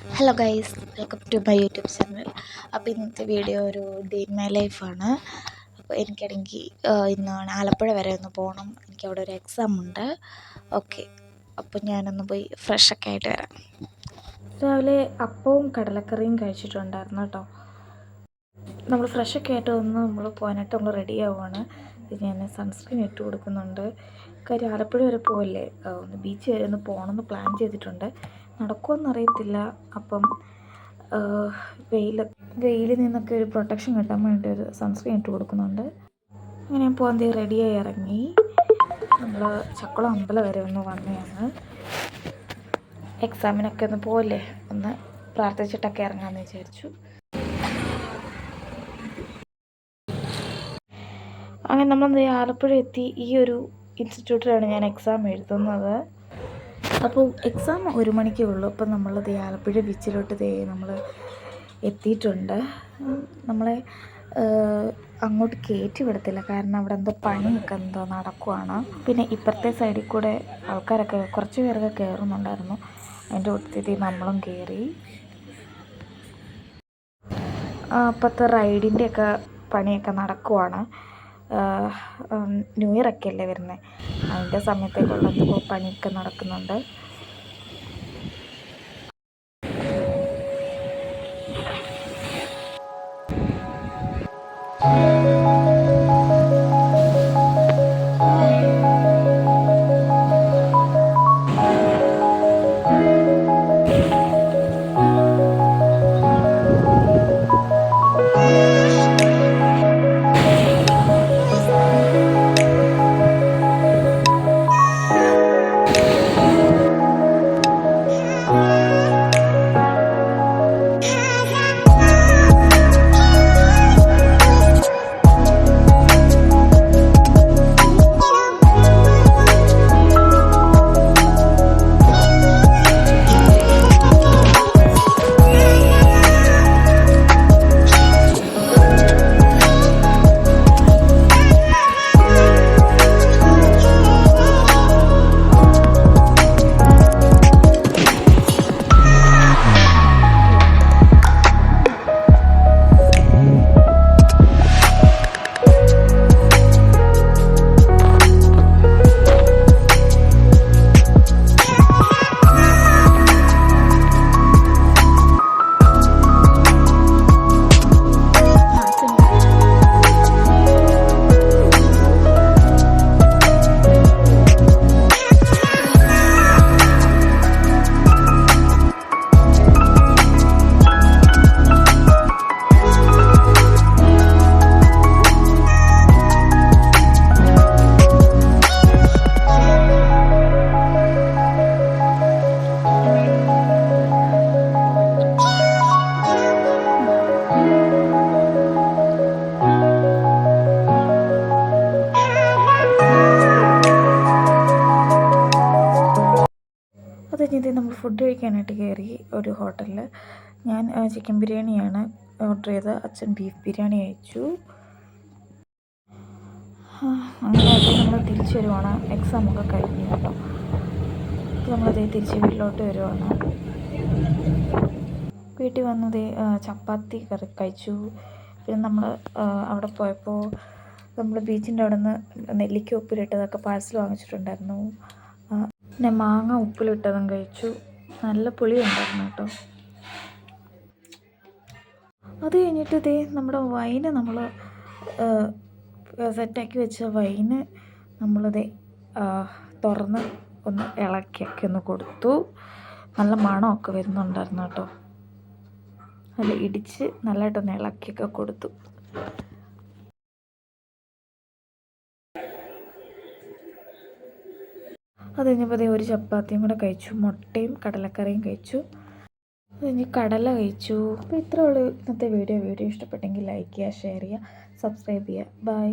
Hello guys, welcome to my YouTube channel. അപ്പോൾ ഇന്നത്തെ video ഒരു ഡേ ഇൻ മൈ ലൈഫാണ്. അപ്പോൾ എനിക്കാണെങ്കിൽ ഇന്നാണ് ആലപ്പുഴ വരെ ഒന്ന് പോകണം. എനിക്കവിടെ ഒരു എക്സാം ഉണ്ട്. ഓക്കെ, അപ്പോൾ ഞാനൊന്ന് പോയി ഫ്രഷൊക്കെ ആയിട്ട് വരാം. രാവിലെ അപ്പവും കടലക്കറിയും കഴിച്ചിട്ടുണ്ടായിരുന്നു കേട്ടോ. നമ്മൾ ഫ്രഷൊക്കെ ആയിട്ട് നമ്മൾ പോകാനായിട്ട് നമ്മൾ റെഡി ആവുകയാണ്. ഞാൻ സൺസ്ക്രീൻ ഇട്ട് കൊടുക്കുന്നുണ്ട്. കാര്യം ആലപ്പുഴ വരെ പോകല്ലേ, ഒന്ന് ബീച്ച് വരെ ഒന്ന് പോകണമെന്ന് പ്ലാൻ ചെയ്തിട്ടുണ്ട്. നടക്കുമെന്നറിയത്തില്ല. അപ്പം വെയിലിൽ നിന്നൊക്കെ ഒരു പ്രൊട്ടക്ഷൻ കിട്ടാൻ വേണ്ടി ഒരു സൺസ്ക്രീൻ ഇട്ട് കൊടുക്കുന്നുണ്ട്. അങ്ങനെ ഞാൻ പോകാൻ റെഡിയായി ഇറങ്ങി. നമ്മൾ ചക്കുളം അമ്പലം വരെ ഒന്ന് വന്നതാണ്. എക്സാമിനൊക്കെ ഒന്ന് പോകല്ലേ, ഒന്ന് പ്രാർത്ഥിച്ചിട്ടൊക്കെ ഇറങ്ങാമെന്ന് വിചാരിച്ചു. അങ്ങനെ നമ്മൾ ആലപ്പുഴ എത്തി. ഈ ഒരു ഇൻസ്റ്റിറ്റ്യൂട്ടിലാണ് ഞാൻ എക്സാം എഴുതുന്നത്. അപ്പോൾ എക്സാം 1 മണിക്കേ ഉള്ളൂ. അപ്പം നമ്മൾ ആലപ്പുഴ ബീച്ചിലോട്ട് നമ്മൾ എത്തിയിട്ടുണ്ട്. നമ്മളെ അങ്ങോട്ട് കയറ്റി വിടത്തില്ല, കാരണം അവിടെ പണിയൊക്കെ നടക്കുവാണ്. പിന്നെ ഇപ്പുറത്തെ സൈഡിൽ കൂടെ ആൾക്കാരൊക്കെ കുറച്ച് പേരൊക്കെ കയറുന്നുണ്ടായിരുന്നു. അതിൻ്റെ കൂട്ടത്തിൽ നമ്മളും കയറി. അപ്പോഴത്തെ റൈഡിൻ്റെയൊക്കെ പണിയൊക്കെ നടക്കുവാണ്. ന്യൂ ഇയർ ഒക്കെ അല്ലേ വരുന്നത്, അതിൻ്റെ സമയത്തേക്കുള്ള പണിയൊക്കെ നടക്കുന്നുണ്ട്. അത് കഴിഞ്ഞിട്ട് നമ്മൾ ഫുഡ് കഴിക്കാനായിട്ട് കയറി ഒരു ഹോട്ടലിൽ. ഞാൻ ചിക്കൻ ബിരിയാണിയാണ് ഓർഡർ ചെയ്തത്. അച്ഛൻ ബീഫ് ബിരിയാണി കഴിച്ചു. അങ്ങനെ നമ്മൾ തിരിച്ചു വരുവാണ്. എക്സാമൊക്കെ കഴിഞ്ഞു കേട്ടോ. നമ്മളതേ തിരിച്ച് വീട്ടിലോട്ട് വരുവാണ്. വീട്ടിൽ വന്നത് ചപ്പാത്തി കറി കഴിച്ചു. പിന്നെ നമ്മൾ അവിടെ പോയപ്പോൾ നമ്മൾ ബീച്ചിൻ്റെ അവിടെ നിന്ന് നെല്ലിക്ക ഉപ്പിലിട്ടതൊക്കെ പാഴ്സൽ വാങ്ങിച്ചിട്ടുണ്ടായിരുന്നു. പിന്നെ മാങ്ങ ഉപ്പിലിട്ടതും കഴിച്ചു. നല്ല പുളി ഉണ്ടായിരുന്നു കേട്ടോ. അത് കഴിഞ്ഞിട്ട് നമ്മുടെ വൈന് നമ്മൾ സെറ്റാക്കി വെച്ച വൈന് നമ്മളത് തുറന്ന് ഒന്ന് ഇളക്കിയൊക്കെ ഒന്ന് കൊടുത്തു. നല്ല മണമൊക്കെ വരുന്നുണ്ടായിരുന്നു കേട്ടോ. നല്ല ഇടിച്ച് നല്ലതായിട്ടൊന്ന് ഇളക്കിയൊക്കെ കൊടുത്തു. അത് കഴിഞ്ഞപ്പോൾ ഒരു ചപ്പാത്തിയും കൂടെ കഴിച്ചു. മുട്ടയും കടലക്കറിയും കഴിച്ചു. അത് കഴിഞ്ഞ് കടല കഴിച്ചു. അപ്പോൾ ഇത്രയേ ഉള്ളൂ ഇന്നത്തെ വീഡിയോ. ഇഷ്ടപ്പെട്ടെങ്കിൽ ലൈക്ക് ചെയ്യുക, ഷെയർ ചെയ്യുക, സബ്സ്ക്രൈബ് ചെയ്യുക. ബൈ.